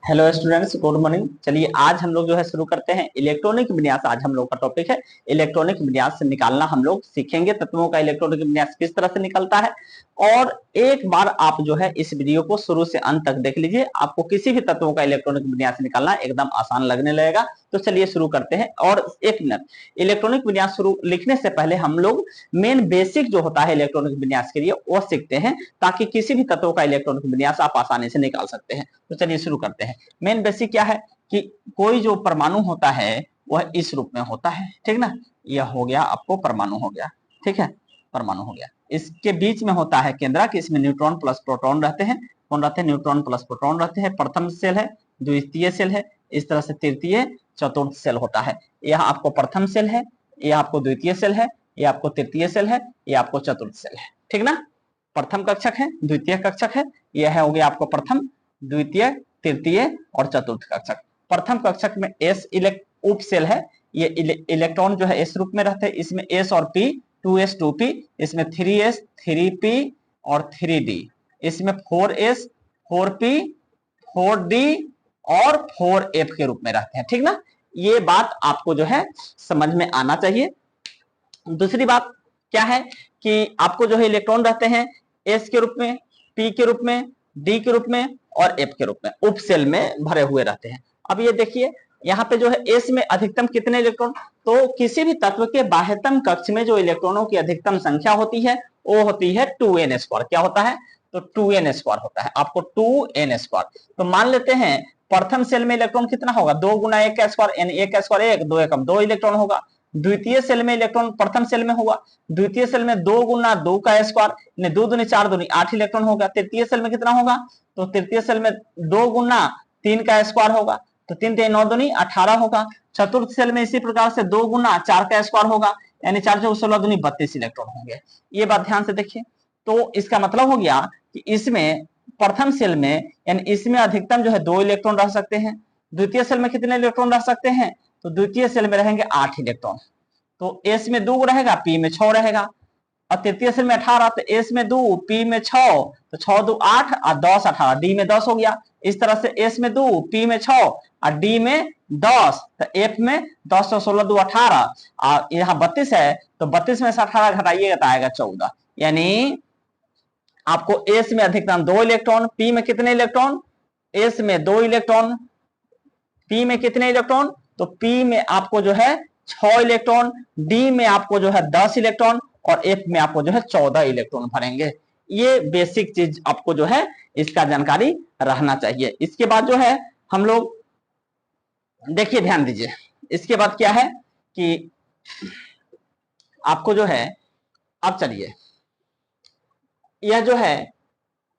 Hello students, good morning. चलिए आज हम लोग जो है शुरू करते हैं इलेक्ट्रॉनिक विन्यास। आज हम लोग का टॉपिक है इलेक्ट्रॉनिक विन्यास से निकालना। हम लोग सीखेंगे तत्वों का इलेक्ट्रॉनिक विन्यास किस तरह से निकलता है। और एक बार आप जो है इस वीडियो को शुरू से अंत तक देख लीजिए, आपको किसी भी तत्वों का इलेक्ट्रॉनिक विन्यास निकालना एकदम आसान लगने लगेगा। तो चलिए शुरू करते हैं। और एक मिनट, इलेक्ट्रॉनिक विन्यास शुरू लिखने से पहले हम लोग मेन बेसिक जो होता है इलेक्ट्रॉनिक विन्यास के लिए वो सीखते हैं, ताकि किसी भी तत्वों का इलेक्ट्रॉनिक विन्यास आप आसानी से निकाल सकते हैं। तो चलिए शुरू करते हैं। मेन बेसिक क्या है कि कोई जो परमाणु होता है वह इस रूप में होता है, ठीक ना। यह हो गया आपको परमाणु हो गया, ठीक है, परमाणु हो गया। इसके बीच में होता है केंद्रक, इसमें न्यूट्रॉन प्लस प्रोटॉन रहते हैं। कौन रहते हैं? न्यूट्रॉन प्लस प्रोटॉन रहते हैं। प्रथम सेल है, द्वितीय सेल है, इस तरह से तृतीय चतुर्थ सेल होता है। यह आपको प्रथम सेल है, यह आपको द्वितीय सेल है, यह आपको तृतीय सेल है, यह आपको चतुर्थ सेल है, ठीक ना। प्रथम कक्षक है, द्वितीय कक्षक है, यह हो गया आपको प्रथम, द्वितीय, तृतीय और चतुर्थ कक्षक। प्रथम कक्षक में एस उप सेल है। ये इलेक्ट्रॉन जो है एस रूप में रहते हैं। इसमें एस और पी, 2s 2p, इसमें 3s 3p और 3d, इसमें 4s 4p 4d और 4f के रूप में रहते हैं, ठीक ना। ये बात आपको जो है समझ में आना चाहिए। दूसरी बात क्या है कि आपको जो है इलेक्ट्रॉन रहते हैं एस के रूप में, पी के रूप में, डी के रूप में और एफ के रूप में, उप सेल में भरे हुए रहते हैं। अब ये देखिए यहाँ पे जो है एस में अधिकतम कितने इलेक्ट्रॉन, तो किसी भी तत्व के बाह्यतम कक्ष में जो इलेक्ट्रॉनों की अधिकतम संख्या होती है वो होती है 2n²। क्या होता है? तो 2n² होता है, आपको 2n²। तो मान लेते हैं प्रथम सेल में इलेक्ट्रॉन कितना होगा? 2 गुना 1 का स्क्वायर, यानी 1 का स्क्वायर 1, 2 एकम 2 इलेक्ट्रॉन होगा। द्वितीय सेल में इलेक्ट्रॉन प्रथम सेल में होगा, द्वितीय सेल में 2 गुना 2 का स्क्वायर, 2 दूनी 4 दूनी 8 इलेक्ट्रॉन होगा। तृतीय सेल में कितना होगा? तो तृतीय सेल में 2 गुना 3 का स्क्वायर होगा, तो 3 3 9 दूनी 18 होगा। चतुर्थ सेल में इसी प्रकार से 2 गुना 4 का स्क्वायर होगा, यानी 4 चौक 16 दूनी 32 इलेक्ट्रॉन होंगे। ये बात ध्यान से देखिए। तो इसका मतलब हो गया कि इसमें प्रथम सेल में यानी इसमें अधिकतम जो है 2 इलेक्ट्रॉन रह सकते हैं। द्वितीय सेल में कितने इलेक्ट्रॉन रह सकते हैं? तो द्वितीय सेल में रहेंगे 8 इलेक्ट्रॉन। तो एस में 2 रहेगा, पी में 6 रहेगा। और तृतीय सेल में 18, तो एस में 2, पी में 6, तो 6 2 8 और 10 18, डी में 10 हो गया। इस तरह से एस में 2, पी में 6 और डी में 10, तो एफ में 10 और 16 2 18 और यहाँ 32 है, तो 32 में से 18 घटाइएगा तो आएगा 14। यानी आपको एस में अधिकतम 2 इलेक्ट्रॉन, पी में कितने इलेक्ट्रॉन? एस में 2 इलेक्ट्रॉन, पी में कितने इलेक्ट्रॉन? तो पी में आपको जो है 6 इलेक्ट्रॉन, डी में आपको जो है 10 इलेक्ट्रॉन और एफ में आपको जो है 14 इलेक्ट्रॉन भरेंगे। ये बेसिक चीज आपको जो है इसका जानकारी रहना चाहिए। इसके बाद जो है हम लोग देखिए, ध्यान दीजिए। इसके बाद क्या है कि आपको जो है, अब चलिए यह जो है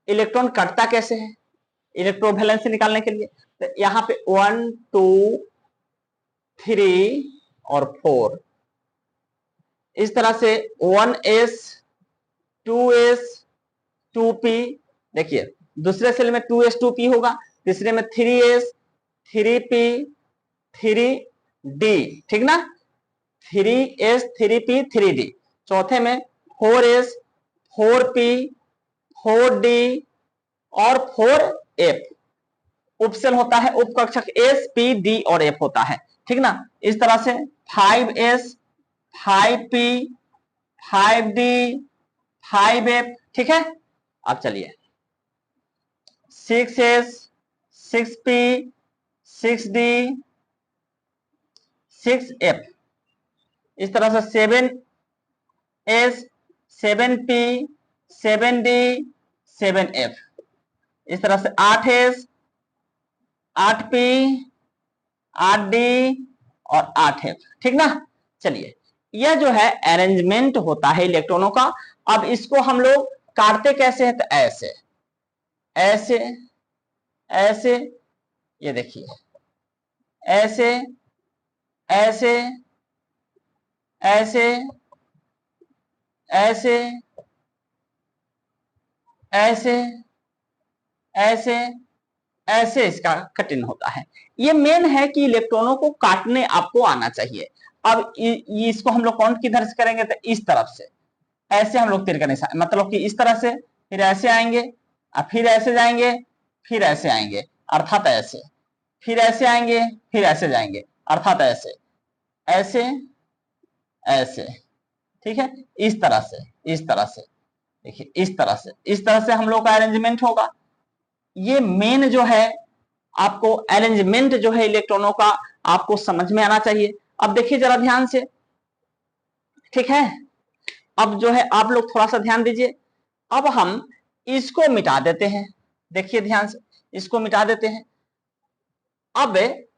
इलेक्ट्रॉन कटता कैसे है इलेक्ट्रोवैलेंस निकालने के लिए। तो यहाँ पे 1 2 3 और 4, इस तरह से 1s 2s 2p। देखिए दूसरे सेल में 2s 2p होगा, तीसरे में 3s 3p 3d, ठीक ना। 3s 3p 3d, चौथे में 4s 4p 4d और 4f। उपसेल होता है, उपकक्षक s p d और f होता है, ठीक ना। इस तरह से 5s 5p 5d 5f, ठीक है। अब चलिए 6s 6p 6d 6f, इस तरह से 7s 7p 7d 7f, इस तरह से 8s 8p 8d और 8f, ठीक ना। चलिए यह जो है अरेंजमेंट होता है इलेक्ट्रॉनों का। अब इसको हम लोग काटते कैसे हैं? तो ऐसे ऐसे ऐसे, ये देखिए ऐसे ऐसे ऐसे ऐसे ऐसे ऐसे ऐसे इसका कटिंग होता है। ये मेन है कि इलेक्ट्रॉनों को काटने आपको आना चाहिए। अब इसको हम लोग काउंट किधर से करेंगे? तो इस तरफ से, ऐसे हम लोग तीर का निशान, मतलब कि इस तरह से, फिर ऐसे आएंगे और फिर ऐसे जाएंगे, फिर ऐसे आएंगे, अर्थात ऐसे। फिर ऐसे आएंगे, फिर ऐसे जाएंगे, अर्थात ऐसे ऐसे ऐसे, ठीक है, इस तरह से, इस तरह से, देखिए इस तरह से हम लोग का अरेंजमेंट होगा। ये मेन जो है आपको अरेंजमेंट जो है इलेक्ट्रॉनों का आपको समझ में आना चाहिए। अब देखिए जरा ध्यान से, ठीक है, अब जो है आप लोग थोड़ा सा ध्यान दीजिए। अब हम इसको मिटा देते हैं, देखिए ध्यान से, इसको मिटा देते हैं। अब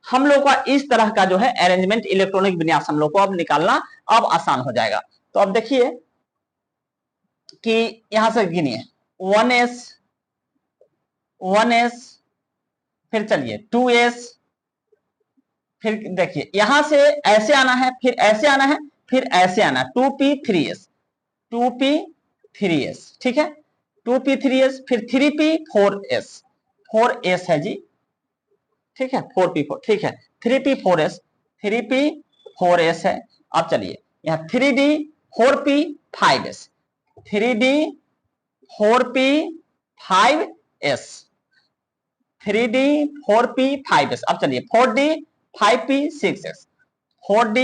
हम लोग का इस तरह का जो है अरेंजमेंट इलेक्ट्रॉनिक विन्यास हम लोग को अब निकालना अब आसान हो जाएगा। तो अब देखिए कि यहां से गिनिए 1s 1s, फिर चलिए 2s, फिर देखिए यहां से ऐसे आना है, फिर ऐसे आना है, फिर ऐसे आना है 2p 3s 2p 3s, ठीक है, 2p 3s, फिर 3p 4s 4s है जी, ठीक है, 4p4, ठीक है, 3p 4s 3p 4s है। अब चलिए यहाँ 3d 4p 5s 3d 4p 5s 3d 4p 5s। अब चलिए 4d 5p 6s 4d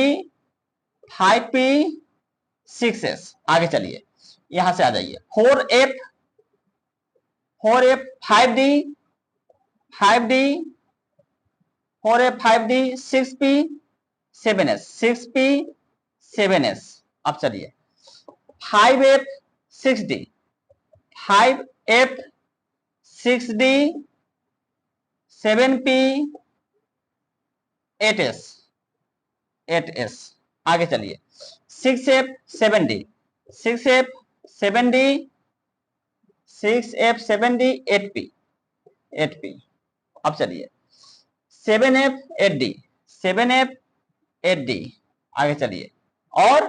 5p 6s। आगे चलिए यहां से आ जाइए 4f 5d 5d 4f 5d 6p 7s 6p 7s। अब चलिए 5f 6d 5f 6d 7p 8s 8s। आगे चलिए 6f 7d 6f 7d 6f 7d 8p 8p। अब चलिए 7f 8d 7f 8d। आगे चलिए और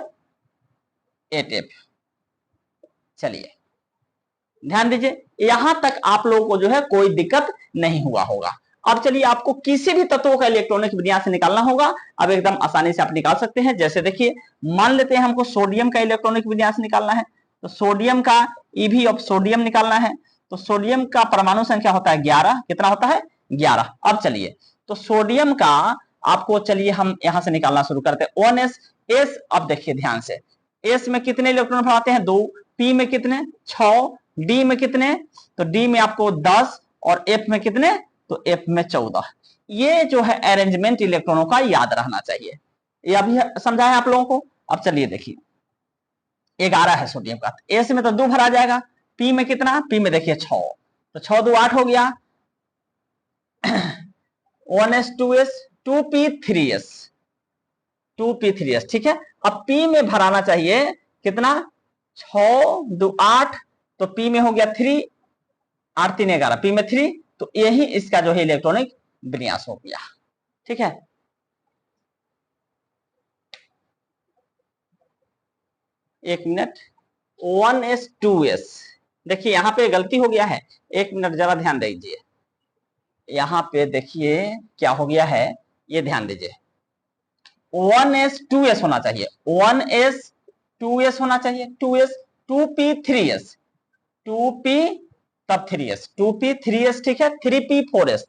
8f। चलिए ध्यान दीजिए, यहां तक आप लोगों को जो है कोई दिक्कत नहीं हुआ होगा। अब चलिए आपको किसी भी तत्वों का इलेक्ट्रॉनिक विन्यास निकालना होगा, अब एकदम आसानी से आप निकाल सकते हैं। जैसे देखिए मान लेते हैं हमको सोडियम का इलेक्ट्रॉनिक विन्यास निकालना है, तो सोडियम का ईवी ऑफ सोडियम निकालना है। तो सोडियम का परमाणु संख्या होता है 11, कितना होता है 11। अब चलिए तो सोडियम का आपको, चलिए हम यहां से निकालना शुरू करते हैं 1s s। अब देखिए ध्यान से, s में कितने इलेक्ट्रॉन भराते हैं 2, p में कितने 6, d में कितने, तो d में आपको 10 और f में कितने, तो f में 14। ये जो है अरेंजमेंट इलेक्ट्रॉनों का याद रहना चाहिए, ये अभी समझा है आप लोगों को। अब चलिए देखिए 11 है सोडियम का, s में तो 2 भरा जाएगा, p में कितना, p में देखिए 6, तो 6 2 8 हो गया 1s 2s 2p 3s 2p 3s, ठीक है। अब p में भराना चाहिए कितना 6 2 8, तो p में हो गया 3, 8 3 11, p में 3, तो यही इसका जो है इलेक्ट्रॉनिक विन्यास हो गया, ठीक है। एक मिनट 1s 2s, देखिए यहां पे गलती हो गया है, एक मिनट जरा ध्यान दीजिए। यहां पे देखिए क्या हो गया है, ये ध्यान दीजिए 1s 2s होना चाहिए, 1s 2s होना चाहिए, 2s 2p 3s 2p तब 3s 2p 3s, ठीक है, 3p 4s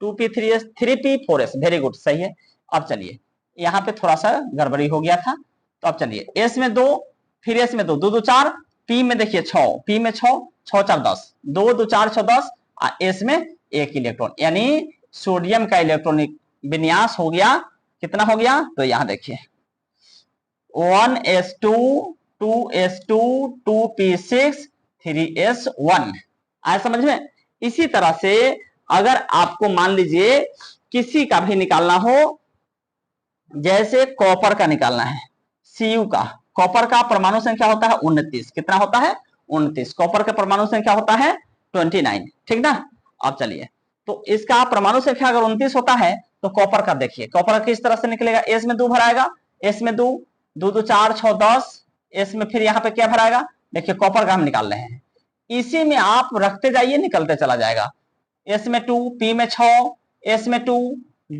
2p 3s 3p 4s, very good, सही है। अब चलिए यहाँ पे थोड़ा सा गड़बड़ी हो गया था, तो अब चलिए s में 2, फिर s में 2 2 2 4, p में देखिए 6, p में 6 6 4 10, 2 2 4 6 10, s में 1 इलेक्ट्रॉन, यानी सोडियम का इलेक्ट्रॉनिक विन्यास हो गया, कितना हो गया, तो यहां देखिए 1s2 2s2 2p6 3s1। आया समझ में। इसी तरह से अगर आपको मान लीजिए किसी का भी निकालना हो, जैसे कॉपर का निकालना है, Cu का, कॉपर का परमाणु संख्या होता है 29, कितना होता है 29, कॉपर का परमाणु संख्या होता है 29, ठीक ना। अब चलिए तो इसका परमाणु संख्या अगर 29 होता है, तो कॉपर का देखिए, कॉपर किस तरह से निकलेगा, s में 2 भराएगा, s में 2 2 2 4 6 10, s में फिर यहाँ पे क्या भराएगा, देखिए कॉपर का हम निकाल रहे हैं, इसी में आप रखते जाइए निकलते चला जाएगा, s में 2 p में 6 s में 2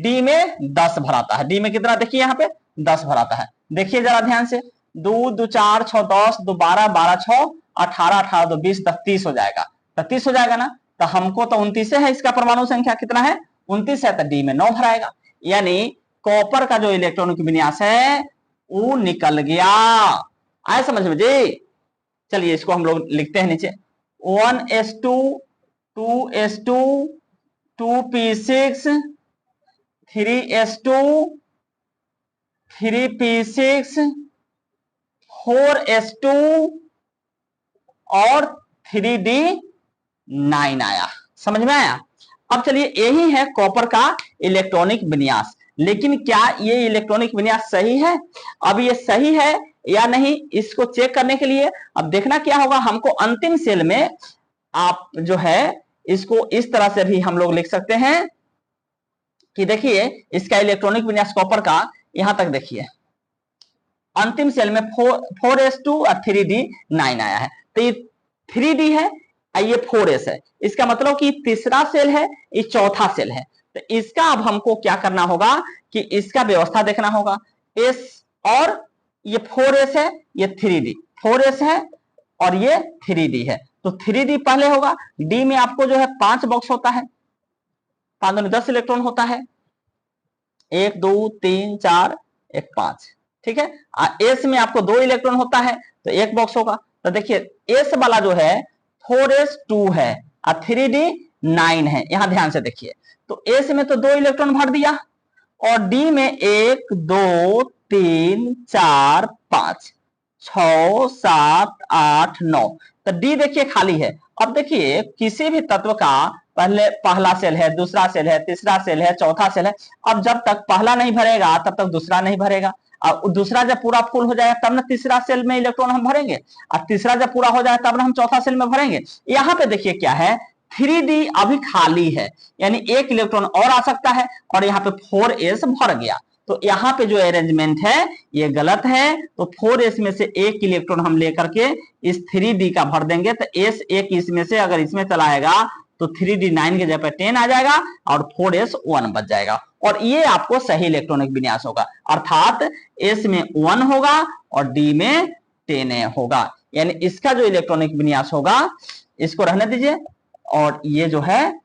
d में 10 भराता है, d में कितना देखिए यहाँ पे 10 भराता है। देखिए जरा ध्यान से 2 2 4 6 10 2 12 12 6 18 18 2 20 30 हो जाएगा, 30 हो जाएगा ना। तो हमको तो 29 है, इसका परमाणु संख्या कितना है 29 है तो डी में 9 भराएगा, यानी कॉपर का जो इलेक्ट्रॉनिक विन्यास है वो निकल गया। आए समझ में जी? चलिए इसको हम लोग लिखते हैं नीचे 1s2 2s2 2p6 3s2 3p6 4s2 और 3d9 आया। समझ में आया? अब चलिए यही है कॉपर का इलेक्ट्रॉनिक विन्यास, लेकिन क्या ये इलेक्ट्रॉनिक विन्यास सही है? अब ये सही है या नहीं इसको चेक करने के लिए अब देखना क्या होगा, हमको अंतिम सेल में आप जो है इसको इस तरह से भी हम लोग लिख सकते हैं कि देखिए इसका इलेक्ट्रॉनिक विन्यास कॉपर का यहां तक देखिए अंतिम सेल में 4s2 और 3d9 आया है, तो ये 3d है और ये 4s है, इसका मतलब कि तीसरा सेल है, ये चौथा सेल है। तो इसका अब हमको क्या करना होगा कि इसका व्यवस्था देखना होगा। s और ये 4s है, ये 3d, 4s है और ये 3d है, तो 3d पहले होगा। d में आपको जो है 5 बॉक्स होता है, 5 10 इलेक्ट्रॉन होता है, 1 2 3 4 1 5, ठीक है। एस में आपको 2 इलेक्ट्रॉन होता है तो 1 बॉक्स होगा। तो देखिए एस वाला जो है 4s2 है और 3d9 है, यहां ध्यान से देखिए। तो एस में तो 2 इलेक्ट्रॉन भर दिया और डी में 1 2 3 4 5 6 7 8 9, तो डी देखिए खाली है। अब देखिए किसी भी तत्व का पहला सेल है, दूसरा सेल है, तीसरा सेल है, चौथा सेल है, अब जब तक पहला नहीं भरेगा तब तक दूसरा नहीं भरेगा, और दूसरा जब पूरा फुल हो जाएगा तब ना तीसरा सेल में इलेक्ट्रॉन हम भरेंगे, और तीसरा जब पूरा हो जाए तब ना हम चौथा सेल में भरेंगे। यहाँ पे देखिए क्या है 3d अभी खाली है, यानी 1 इलेक्ट्रॉन और आ सकता है, और यहाँ पे 4s भर गया। तो यहाँ पे जो अरेंजमेंट है ये गलत है, तो 4s में से 1 इलेक्ट्रॉन हम लेकर के इस 3d का भर देंगे, तो s एक इसमें से अगर इसमें चला आएगा तो 3d9 के जगह 10 आ जाएगा और 4s 1 बच जाएगा, और ये आपको सही इलेक्ट्रॉनिक विन्यास होगा, अर्थात s में 1 होगा और d में 10 होगा, यानी इसका जो इलेक्ट्रॉनिक विन्यास होगा इसको रहने दीजिए। और ये जो है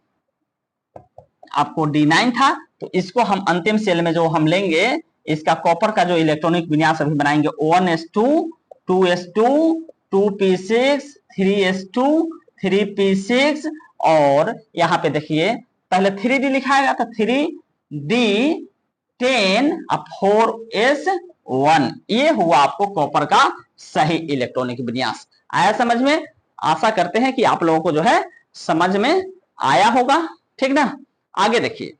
आपको d9 था, तो इसको हम अंतिम सेल में जो हम लेंगे इसका कॉपर का जो इलेक्ट्रॉनिक विन्यास अभी बनाएंगे 1s2 2s2 2p6 3s2 3p6, और यहाँ पे देखिए पहले 3d लिखाएगा तो 3d10 और 4s1, ये हुआ आपको कॉपर का सही इलेक्ट्रॉनिक विन्यास। आया समझ में? आशा करते हैं कि आप लोगों को जो है समझ में आया होगा, ठीक ना। आगे देखिए,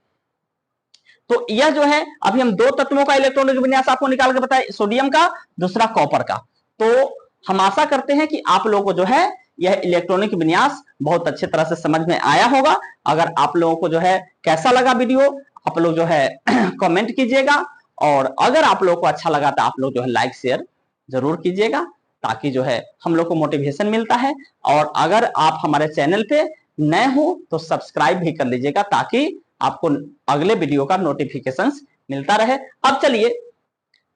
तो यह जो है अभी हम 2 तत्वों का इलेक्ट्रॉनिक विन्यास आपको निकाल के बताए, सोडियम का, दूसरा कॉपर का। तो हम आशा करते हैं कि आप लोगों को जो है यह इलेक्ट्रॉनिक विन्यास बहुत अच्छे तरह से समझ में आया होगा। अगर आप लोगों को जो है कैसा लगा वीडियो आप लोग जो है कमेंट कीजिएगा, और अगर आप लोगों को अच्छा लगा तो आप लोग जो है लाइक शेयर जरूर कीजिएगा, ताकि जो है हम लोग को मोटिवेशन मिलता है। और अगर आप हमारे चैनल पे नए हो तो सब्सक्राइब भी कर लीजिएगा, ताकि आपको अगले वीडियो का नोटिफिकेशंस मिलता रहे। अब चलिए,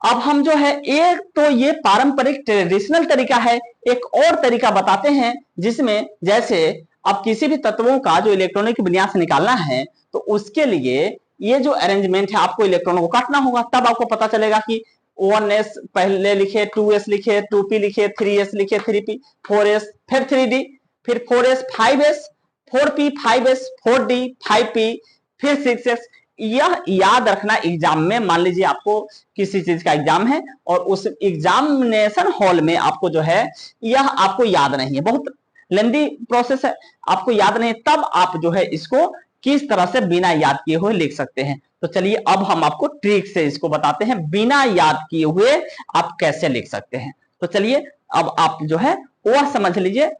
अब हम जो है एक तो ये पारंपरिक ट्रेडिशनल तरीका है, एक और तरीका बताते हैं जिसमें जैसे अब किसी भी तत्वों का जो इलेक्ट्रॉनिक विन्यास निकालना है तो उसके लिए ये जो अरेंजमेंट है आपको इलेक्ट्रॉनों को काटना होगा, तब आपको पता चलेगा कि 1s पहले लिखे, 2s लिखे, 2p लिखे, 3s लिखे, 3p 4s, फिर 3d, फिर 4s 5s, 4p 5s, 4d 5p, फिर 6s। यह याद रखना एग्जाम में, मान लीजिए आपको किसी चीज का एग्जाम है और उस एग्जामिनेशन हॉल में आपको जो है यह आपको याद नहीं है, बहुत लेंदी प्रोसेस है, आपको याद नहीं, तब आप जो है इसको किस तरह से बिना याद किए हुए लिख सकते हैं। तो चलिए अब हम आपको ट्रिक से इसको बताते हैं, बिना याद किए हुए आप कैसे लिख सकते हैं। तो चलिए अब आप जो है वह समझ लीजिए,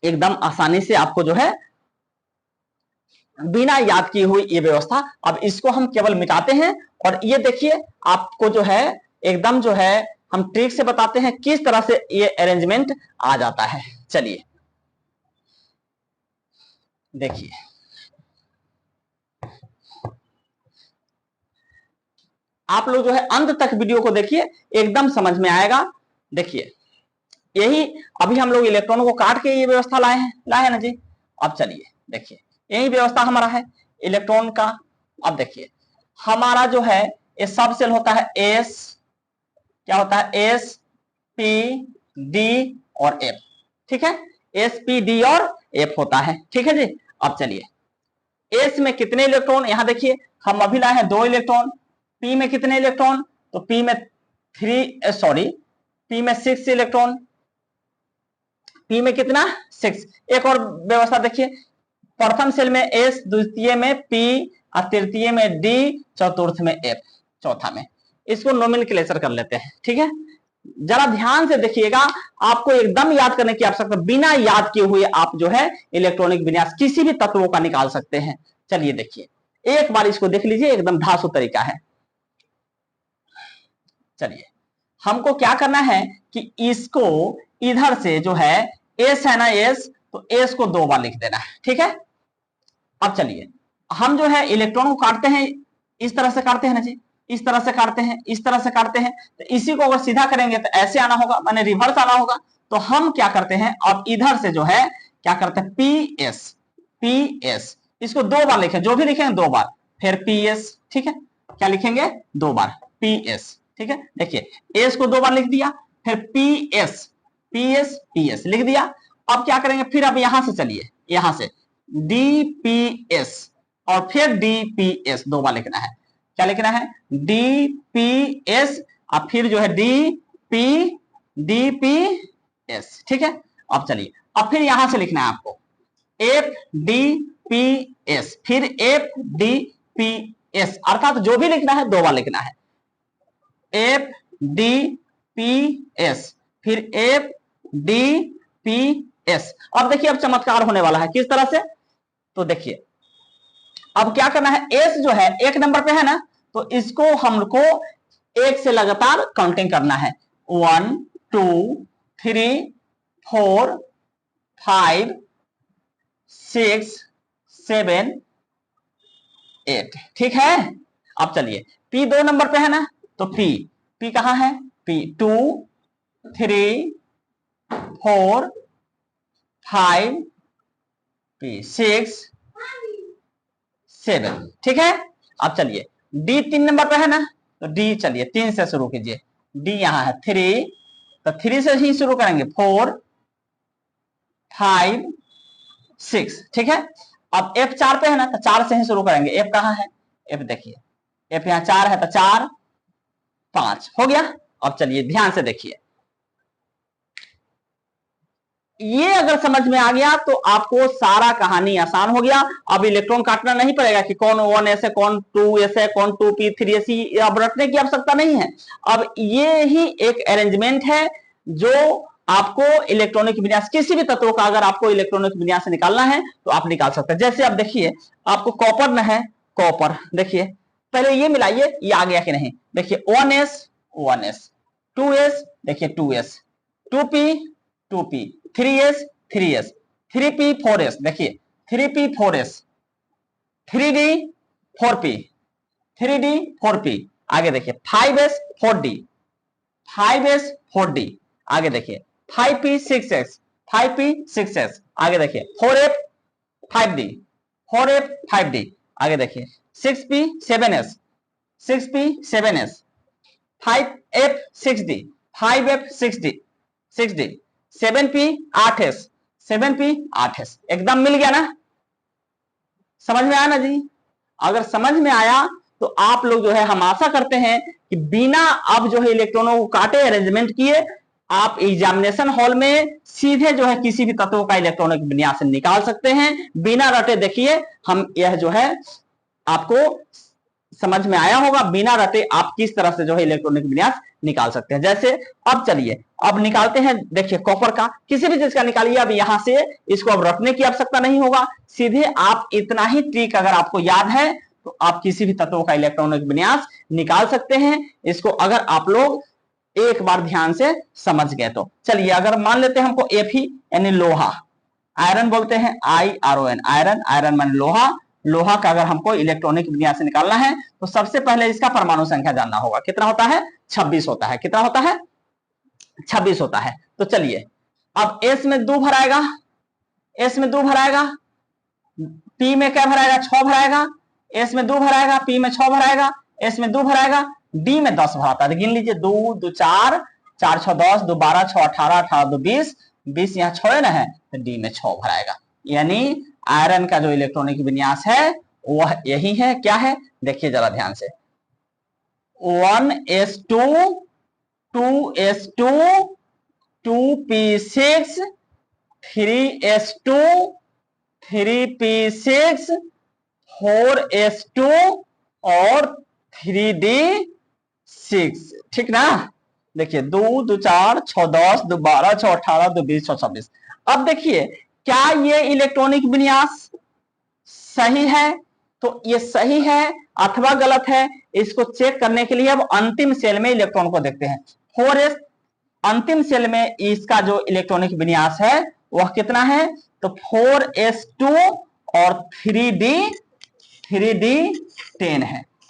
एकदम आसानी से आपको जो है बिना याद किए हुई ये व्यवस्था, अब इसको हम केवल मिटाते हैं। और ये देखिए आपको जो है एकदम जो है हम ट्रिक से बताते हैं किस तरह से ये अरेंजमेंट आ जाता है। चलिए देखिए, आप लोग जो है अंत तक वीडियो को देखिए, एकदम समझ में आएगा। देखिए यही अभी हम लोग इलेक्ट्रॉनों को काट के ये व्यवस्था लाए हैं ना जी। अब चलिए देखिए, यही व्यवस्था हमारा है, इलेक्ट्रॉन का। अब देखिए हमारा जो है ये सब सेल होता है एस, क्या होता है एस पी डी और एफ, ठीक है, एस पी डी और एफ होता है, ठीक है जी। अब चलिए एस में कितने इलेक्ट्रॉन, यहां देखिए हम अभी लाए हैं 2 इलेक्ट्रॉन, पी में कितने इलेक्ट्रॉन, तो पी में 6 इलेक्ट्रॉन, पी में कितना 6। एक और व्यवस्था देखिए, प्रथम सेल में एस, द्वितीय में पी और तृतीय में डी, चतुर्थ में एफ, चौथा में। इसको नोमेनक्लेचर कर लेते हैं, ठीक है। जरा ध्यान से देखिएगा, आपको एकदम याद करने की आवश्यकता, बिना याद किए हुए आप जो है इलेक्ट्रॉनिक विन्यास किसी भी तत्वों का निकाल सकते हैं। चलिए देखिए एक बार इसको देख लीजिए, एकदम धांसू तरीका है। चलिए हमको क्या करना है कि इसको इधर से जो है एस है ना एस, तो एस को 2 बार लिख देना है, ठीक है। अब चलिए हम जो है इलेक्ट्रॉन को काटते हैं, इस तरह से काटते हैं ना जी, इस तरह से काटते हैं, इस तरह से काटते हैं, तो इसी को अगर सीधा करेंगे तो ऐसे आना होगा, माने रिवर्स आना होगा। तो हम क्या करते हैं, अब इधर से जो है क्या करते हैं पी एस, इसको 2 बार लिखें, जो भी लिखेंगे 2 बार, फिर पी एस, ठीक है, क्या लिखेंगे 2 बार पी एस, ठीक है। देखिए एस को 2 बार लिख दिया, फिर पी एस लिख दिया। अब क्या करेंगे, फिर अब यहां से चलिए, यहां से डीपीएस और फिर डीपीएस 2 बार लिखना है, क्या लिखना है डीपीएस और फिर जो है डीपीएस, ठीक है। अब चलिए अब फिर यहां से लिखना है आपको एफ डीपीएस फिर एफ डीपीएस, अर्थात जो भी लिखना है 2 बार लिखना है, एफ डीपीएस फिर एफ डीपीएस। अब देखिए अब चमत्कार होने वाला है, किस तरह से, तो देखिए अब क्या करना है, एस जो है 1 नंबर पे है ना, तो इसको हमको 1 से लगातार काउंटिंग करना है, 1 2 3 4 5 6 7 8, ठीक है। अब चलिए पी 2 नंबर पे है ना, तो पी कहां है, पी 2 3 4 5 6 7, ठीक है। अब चलिए डी 3 नंबर पे है ना, तो डी चलिए 3 से शुरू कीजिए, डी यहां है 3, तो 3 से ही शुरू करेंगे, 4 5 6, ठीक है। अब एफ 4 पे है ना, तो 4 से ही शुरू करेंगे, एफ कहां है, एफ देखिए एफ यहां 4 है, तो 4 5 हो गया। अब चलिए ध्यान से देखिए, ये अगर समझ में आ गया तो आपको सारा कहानी आसान हो गया। अब इलेक्ट्रॉन काटना नहीं पड़ेगा कि कौन 1s है, कौन 2s है, कौन 2p 3s, अब रटने की आवश्यकता नहीं है। अब ये ही एक अरेंजमेंट है जो आपको इलेक्ट्रॉनिक विन्यास, किसी भी तत्व का अगर आपको इलेक्ट्रॉनिक विन्यास निकालना है तो आप निकाल सकते हैं। जैसे आप देखिए आपको कॉपर न है, कॉपर देखिए पहले ये मिलाइए, ये आ गया कि नहीं, देखिए 1s 2s देखिए 2s 2p 3s 3p 4s देखिए 3p 4s 3d 4p आगे देखिए 5s 4d आगे देखिए 5p 6s आगे देखिए 4f 5d आगे देखिए 6p 7s 5f 6d 7p 8s एकदम मिल गया ना, समझ में आया ना जी। अगर समझ में आया तो आप लोग जो है, हम आशा करते हैं कि बिना अब जो है इलेक्ट्रॉनों को काटे, अरेंजमेंट किए, आप एग्जामिनेशन हॉल में सीधे जो है किसी भी तत्व का इलेक्ट्रॉनिक विन्यास निकाल सकते हैं बिना रटे। देखिए हम यह जो है आपको समझ में आया होगा, बिना रटे आप किस तरह से जो है इलेक्ट्रॉनिक विन्यास निकाल सकते हैं। जैसे अब चलिए अब निकालते हैं, देखिए कॉपर का किसी भी चीज का निकालिए, अब यहां से इसको अब रटने की आवश्यकता नहीं होगा, सीधे आप इतना ही ट्रिक अगर आपको याद है तो आप किसी भी तत्व का इलेक्ट्रॉनिक विन्यास निकाल सकते हैं। इसको अगर आप लोग एक बार ध्यान से समझ गए तो चलिए, अगर मान लेते हैं हमको एफ ही यानी लोहा, आयरन बोलते हैं IRON, आयरन मान लोहा का अगर हमको इलेक्ट्रॉनिक विन्यास से निकालना है तो सबसे पहले इसका परमाणु संख्या जानना होगा, कितना होता है 26 होता है, कितना होता है 26 होता है। तो चलिए अब S में 2 भराएगा, पी में क्या भराएगा, 6 भराएगा, एस में 2 भराएगा, पी में 6 भराएगा, एस में 2 भराएगा, डी में 10 भराता है। गिन लीजिए, 2 2 4, 4 6 10, 2 12, 6 18, 18 2 20, 20 यहाँ 6 ना है तो डी में 6 भराएगा। यानी आयरन का जो इलेक्ट्रॉनिक विन्यास है वह यही है। क्या है, देखिए जरा ध्यान से, 1s2, 2s2, 2p6, 3s2, 3p6, 4s2 और 3d6। ठीक ना। देखिए 2 2 4 6 10, 2 12, 6 18, 2 20, 6 26। अब देखिए क्या ये इलेक्ट्रॉनिक विन्यास सही है, तो ये सही है अथवा गलत है, इसको चेक करने के लिए अब अंतिम सेल में इलेक्ट्रॉन को देखते हैं। 4s अंतिम सेल में इसका जो इलेक्ट्रॉनिक विन्यास है वह कितना है, तो 4s2 और 3d10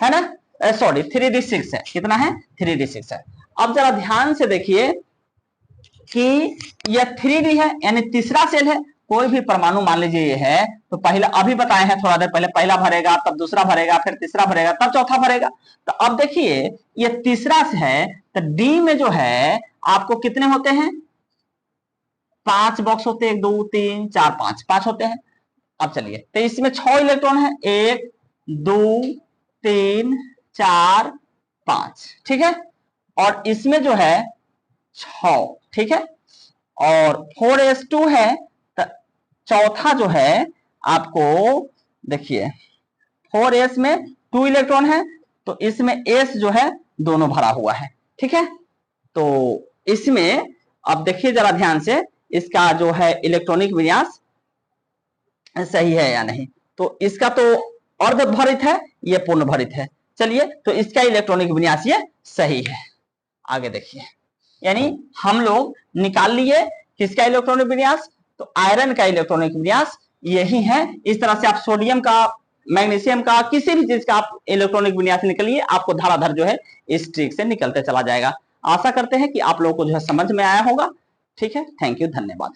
है ना, सॉरी 3d6 है। कितना है, 3d6 है। अब जरा ध्यान से देखिए कि यह 3d है, यानी तीसरा सेल है। कोई भी परमाणु मान लीजिए ये है, तो पहला अभी बताए हैं थोड़ा देर पहले, पहला भरेगा, तब दूसरा भरेगा, फिर तीसरा भरेगा, तब चौथा भरेगा। तो अब देखिए ये तीसरा है, तो डी में जो है आपको कितने होते हैं, 5 बॉक्स होते हैं, 1 2 3 4 5 होते हैं। अब चलिए, तो इसमें 6 इलेक्ट्रॉन है, 1 2 3 4 5, ठीक है। और इसमें जो है 6, ठीक है। और 4s2 है, तो चौथा जो है आपको देखिए 4s में 2 इलेक्ट्रॉन है, तो इसमें s जो है दोनों भरा हुआ है, ठीक है। तो इसमें अब देखिए जरा ध्यान से, इसका जो है इलेक्ट्रॉनिक विन्यास सही है या नहीं। तो इसका तो अर्ध भरित है, ये पूर्ण भरित है। चलिए, तो इसका इलेक्ट्रॉनिक विन्यास ये सही है। आगे देखिए, यानी हम लोग निकाल लिए किसका इलेक्ट्रॉनिक विन्यास, तो आयरन का इलेक्ट्रॉनिक विन्यास यही है। इस तरह से आप सोडियम का, मैग्नीशियम का, किसी भी चीज का आप इलेक्ट्रॉनिक विन्यास निकलिए, आपको धड़ाधड़ जो है इस ट्रिक से निकलते चला जाएगा। आशा करते हैं कि आप लोगों को जो है समझ में आया होगा। ठीक है, थैंक यू, धन्यवाद।